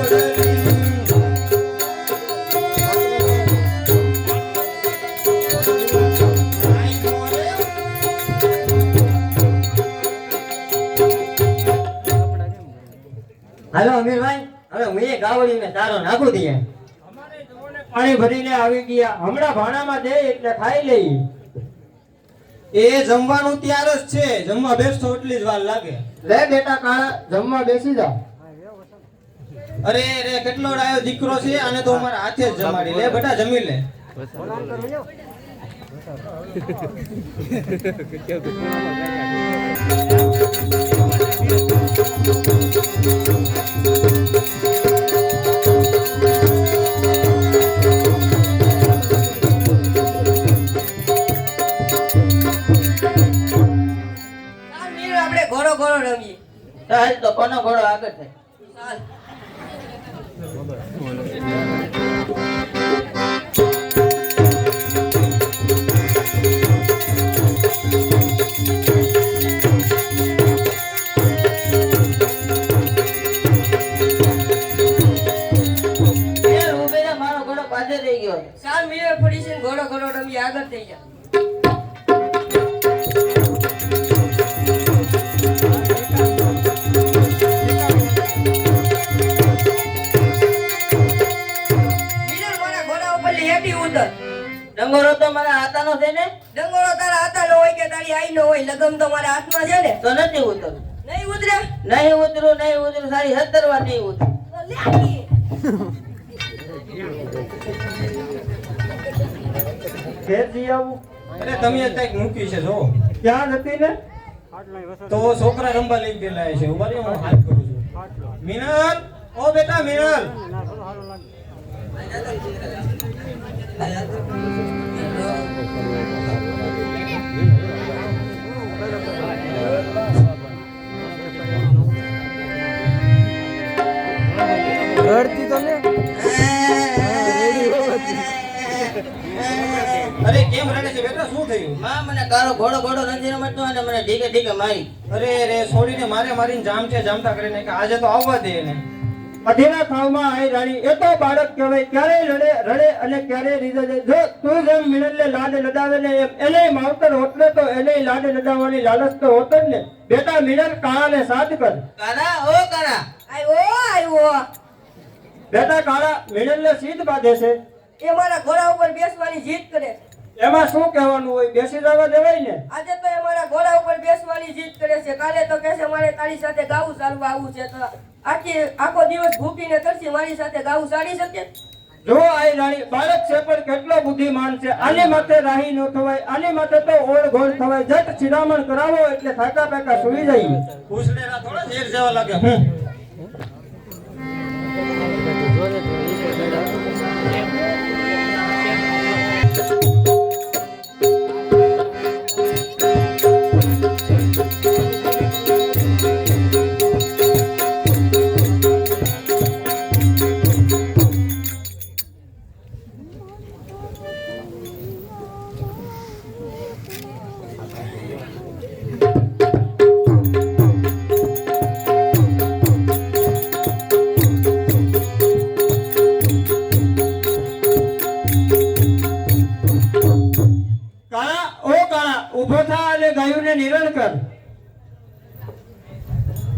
હાલો અમીરભાઈ, હવે હું એ ગાવડીને તારો નાખું દઈએ. અમારે જોને પાણી ભરીને આવી ગયા. હમણાં ભાણામાં દે એટલે ખાઈ લઈ. એ જમવાનું તૈયાર જ છે, જમવા બેસતો એટલી જ વાર લાગે. લે બેટા કાળા, જમવા બેસી જા. અરે રે કેટલો ડાયો દીકરો છે, આને તો અમારા હાથે જ જમાડી. લે બેટા જમી લે. આપણે ઘોડો ઘોડો રમીએ. ચાલ તો કોનો ઘોડો આગળ થાય. ચાલ. મારો ઘોડો પાછો થઈ ગયો. ચાલ મીરે પડી છે, ઘોડો ઘોડો રમીએ, આગળ થઈ જા. ડંગોરો તો મારા હાથાનો છે ને. ડંગોરો તારા હાથાનો હોય કે તારી આઈનો હોય, લગમ તો મારા હાથમાં છે ને. તો નથી ઉતર. નહીં ઉતરે. નહીં ઉતરું, નહીં ઉતરું. સારી 17 વાર નહીં ઉતરું. ઘેર જઈ આવું. અરે તમે કઈક મૂકી છે જો. ક્યાં હતી ને? તો છોકરા રમવા લઈ ગયેલા છે. ઉભા રહ્યો, હું હાથ કરું છું. મિનલ, ઓ બેટા મિનલ. ઘરથી તો ને અરે કેમ રડે છે બેટા, શું થયું? માં મને કારો ઘોડો ઘોડો નથી રમતો અને મને ઢીકે ઢીકે મારી. અરે રે છોડીને મારીને જામતા કરીને કે આજે તો આવવા દે ને. અધીના થાવમાં આઈ રાણી, એ તો બાળક કહેવાય. ક્યારે રડે અને ક્યારે રીઝે જાય. જો તું જેમ મિનલને લાડ લડાવે ને એમ એને માવતર હોતને તો એને લાડ લડાવવાની લાલચ તો હોત જ ને. બેટા મિનલ કાળાને સાથ કર. કારા ઓ કારા. આયો. બેટા કાળા મિનલને સીધ બાંધે છે. એ મારા ઘોડા ઉપર બેસવાની જીદ કરે. એમાં શું કહેવાનું હોય, બેસી જવા દેવાય ને. આજે તો એ મારા ઘોડા ઉપર બેસવાની જીદ કરે છે. કાલે તો કહે છે મારે તારી સાથે ગાવું ચાલવા આવું છે. તો આખો દિવસ ભૂખીને તરસી મારી સાથે ગાવું ચાલી શકે? જો આઈ રાણી, બાળક છે પણ કેટલો બુદ્ધિમાન છે. આની માથે રાહી ન થવાય, આની માથે તો ઓળ ઘોળ થવાય. જટ શિરામણ કરાવો એટલે થાકા પાકા સુઈ જાય. ઉછળેલા થોડા ઝેર જેવા લાગે. ઉભો થા અને ગાયુંને નિરણ કર.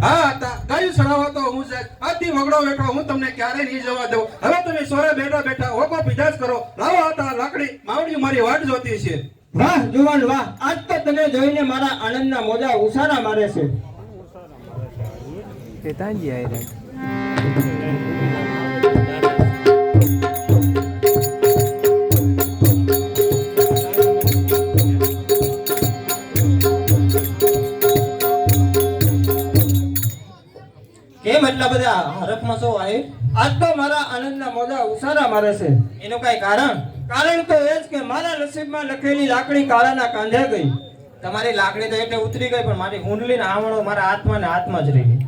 હા ગાયું સડાવો તો હું આથી વગડો બેઠો, હું તમને ક્યારે નહીં જવા દઉં. હવે તમે સોરે બેઠા હોકો પીધા જ કરો. લાવો હતા લાકડી, માવડી મારી વાટ જોતી છે. વાહ જુવાન વાહ, આજ તો તને જોઈને મારા આનંદના મોજા ઉસારા મારે છે. કેમ એટલા બધા હરખમાં છો આય? આજ તો મારા આનંદના મોજા ઉસારા મારે છે. એનું કઈ કારણ? કારણ તો એ જ કે મારા નસીબમાં લખેલી લાકડી કાળાના કાંધે ગઈ. તમારી લાકડી તો એટલે ઉતરી ગઈ, પણ મારી કુંડલી ને હામણો મારા હાથમાં ને હાથમાં જ રહી ગઈ.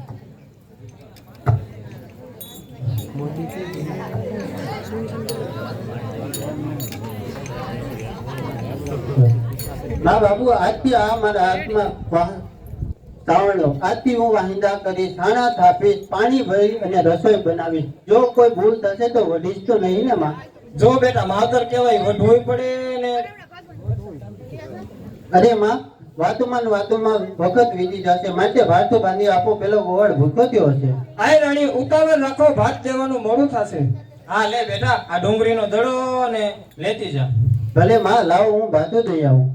ના બાબુ, આજથી આ મારા હાથમાં સાવણો આથી હું વાહિંદા કરી છાણા થાપીશ પાણી ભરી અને રસોઈ બનાવીશ જો કોઈ ભૂલ થશે તો વઢીશ તો નહીં ને માં જો બેટા માવતર કહેવાય વઢવું પડે ને. અરે માં વાતોમાં ને વાતોમાં વખત વીતી જશે માટે ભાતો બાંધી આપો પેલો ગોવાળ ભૂખો થયો હશે આય રાણી ઉતાવળ રાખો ભાત દેવાનું મોડું થશે. હા લે બેટા આ ડુંગળીનો દડો ને લેતી જા. ભલે માં લાવો હું ભાતો દઈ આવું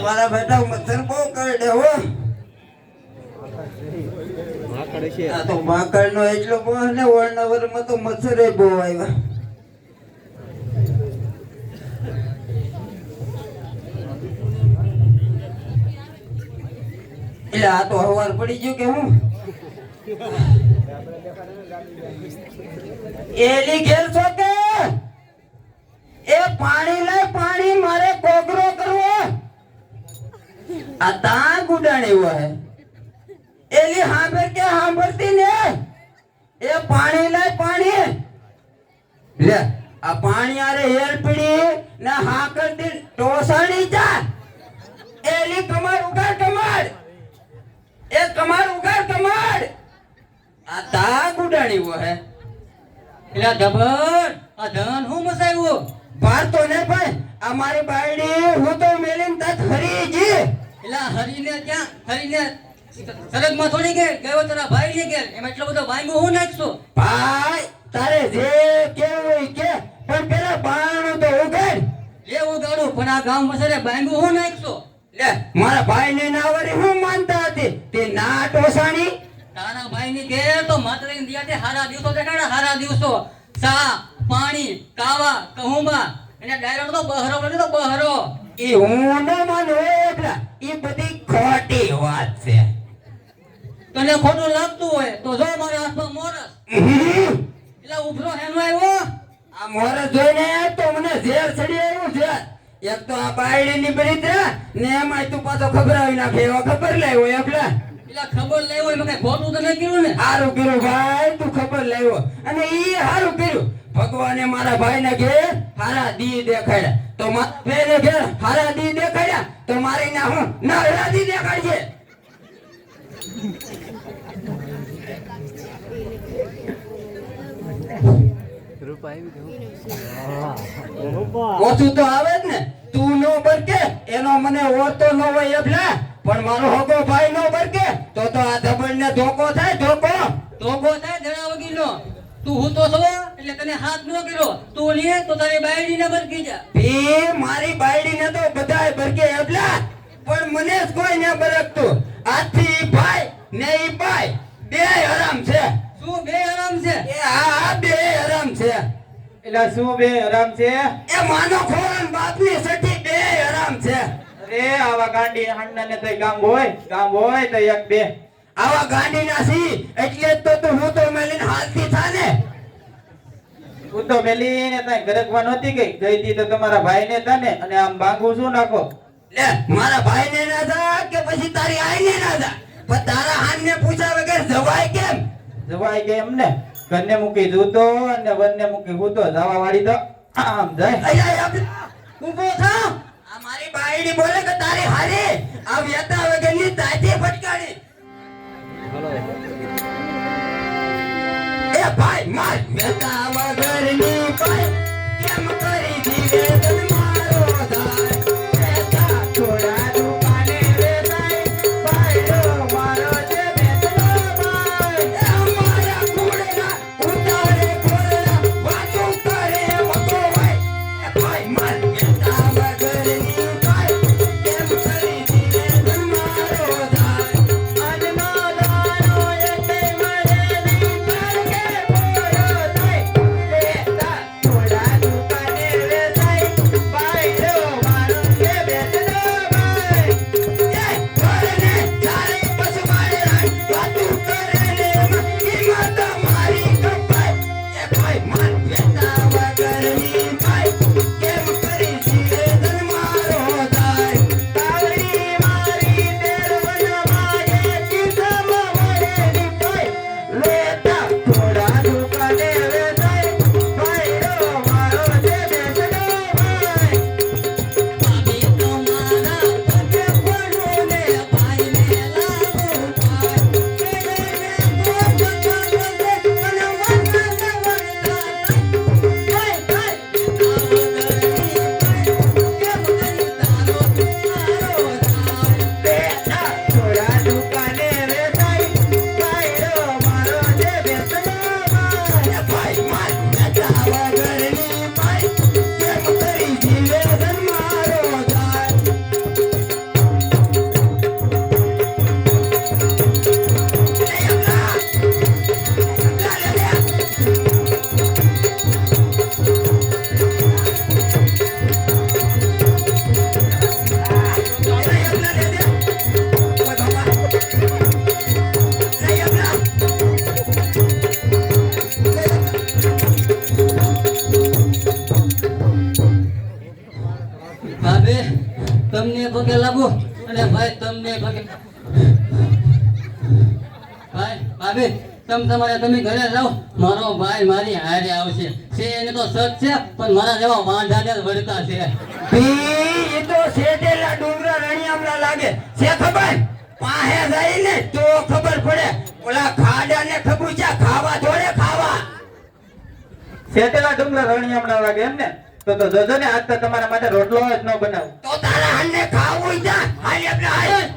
મારા બેટા મચ્છર બહુ કરડે હો. આ તો માકડ નો એટલો બહુ ને ઓળનવર માં તો મચ્છરે બહુ આવ્યા. એટલે આ તો હવાર પડી ગયું કે હું એલી ઘેર છો કે એ પાણી લઈ પાણી મારે કોગરો કરવો આ તા ગુડાણી हुआ है એલી હાંભે કે હાંભળતી ને એ પાણી લઈ પાણી લે આ પાણી આરે હેલ પડી ને હાકર દી ટોસાણી જા એલી કમર ઉગાડ કમર એ કમર ઉગાડ કમર આ તા ગુડાણી हुआ है એલા જબર આ ધન હું મસાવ્યો બાર તો ને ભાઈ આ મારી બાયડી હું તો મેલીન તક હરીજી એલા હરીને ક્યાં હરીને સરગમાં થોડી ગયો તારા ભાઈ ને ઘેર એમાં એટલો બધો વાંગો હું નાખશો ભાઈ તારે જે કેવું કે પણ પેલા બાણું તો ઉગાડ લે ઉગાડું પણ આ ગામ મસરે વાંગો હું નાખશો લે મારા ભાઈ ને ના વરી હું માનતા હતી તે ના ટોસાણી તારા ભાઈ ની ઘેર તો માતરીને દિયાતે હારા દિવસો દેખાડા હારા દિવસો સા પાણી કાવા કહુંબા એને ડાયરેક્ટ તો બહરો બને તો બહરો ઈ હું ન માનું એકલા ઈ બધી ખોટી વાત છે તને ખોટું લાગતું હોય તો જો મારા હાથમાં મોરસ એટલે ઉભરો હેનો આવ્યો આ મોરસ જોઈને તો મને ઝેર ચડી આવ્યું છે એક તો આ બાયડી ની બળી ને એમાં તું પાછો ખબરાવી નાખે એવો ખબર લાવ્યો એકલા એટલે ખબર લેવો મને ખોટું તો નહીં કર્યું ને હારું કર્યું ભાઈ તું ખબર લાવ્યો અને ઈ હારું કર્યું ભગવાને મારા ભાઈ ને ઘેર હારા દી દેખાડ્યા તો પેલે ઘેર હારા દી દેખાડ્યા તો મારી ના હું નવરા દી દેખાડજે ઓછું તો આવે જ ને તું નો બરકે એનો મને ઓળતો ન હોય એફલા પણ મારો હગો ભાઈ નો બરકે તો આ ધબડ ને ધોકો થાય ધોકો થાય જણા વગીનો તું હું તો છો એટલે તને હાથ ન કર્યો તું લે તો તારી બાયડી ને બરકી જા ભી મારી બાયડી ને તો બધાય બરકે એફલા પણ મને જ કોઈ ન બરકતું આથી ભાઈ ને ઈ ભાઈ બે હરામ છે શું બે આરામ છે એ આ બે હરામ છે એટલે શું બે હરામ છે એ માનો ખોરન બાપની સઠી બે હરામ છે અરે આવા ગાંડી હાંડા ને તો ગામ હોય તો એક બે આવા ગાંડી ના સી એટલે જ તો હું તો મેલીને હાલતી થાને હું તો મેલી ને ત્યાં ગરકવા નહોતી ગઈ હતી તો તમારા ભાઈ ને તાને અને આમ ભાંગું શું નાખો લે મારા ભાઈ ને ના જા કે પછી તારી આઈ ને ના જા પણ તારા હાન ને પૂછ્યા વગર જવાય કેમ જવાય કે એમને ઘરને મૂકી જૂતો અને વનને મૂકી ગૂતો જવા વાળી તો આમ જાય અયા ઊભો થા આ મારી બાયડી બોલે કે તારી હારી આ વ્યતા વગર ની તાતી ફટકાડી ભાઈ માર વેતા વગરની ભાઈ કેમ કરી દીવે મારો થાય વેતા થોડા દુકાને વેચાય ભાઈઓ મારો છે બેટલો ભાઈ અમારા કુળના ઉતારે કોળના વાતો કરે મતો ભાઈ ભાઈ માર વેતા વગરની ભાઈ કેમ કરી દીવે મારો થાય અનનો દાનો એકે મળે દી કે બોલો થાય વેતા થોડા દુકાને વેચાય ભાઈઓ મારો છે બેટલો ભાઈ એ ઘરને ચારે પસવાડે વાતો કરે ને કિંમત મારી કપાય એ ભાઈ માર વેતા વગરની ભાઈ કેમ કરી દીવે મારો થાય કાવડી મારી તેર વનવાએ કિસમ વડેલી ભાઈ વેતા થોડા દુકાને વેચાય ભાઈઓ મારો છે બેટલો ભાઈ ભાભી તો મારા પગે પડું ને ભાઈ ને લાગુ ભાઈ બેટા થોડા દુકાને વેચાય ભાઈઓ મારો છે બેટલો ભાઈ ભાઈ માર વેતા વગરની ભાઈ કેમ કરી જીવે મારો થાય ભાભી તમને પગે લાગુ અને ભાઈ તમને પગે ભાભી તમે ઘરે જાઓ મારો ભાઈ મારી હારે આવશે છે એને તો સચ છે પણ મારા જેવા વાંઢાને જ વળતા છે ઈ તો શેઠેલા ડુંગરા રણિયામલા લાગે છે ખબર પાહે જઈને તો ખબર પડે ઓલા ખાડા ને ખબુચા ખાવા જોડે ખાવા શેતેલા ડુંગરા રણિયામણા લાગે એમ ને તો જોજો ને આજ તો તમારા માટે રોટલો જ ન બનાવું તો તારા હન્ને ખાવું જા હાલ આપણે હાલ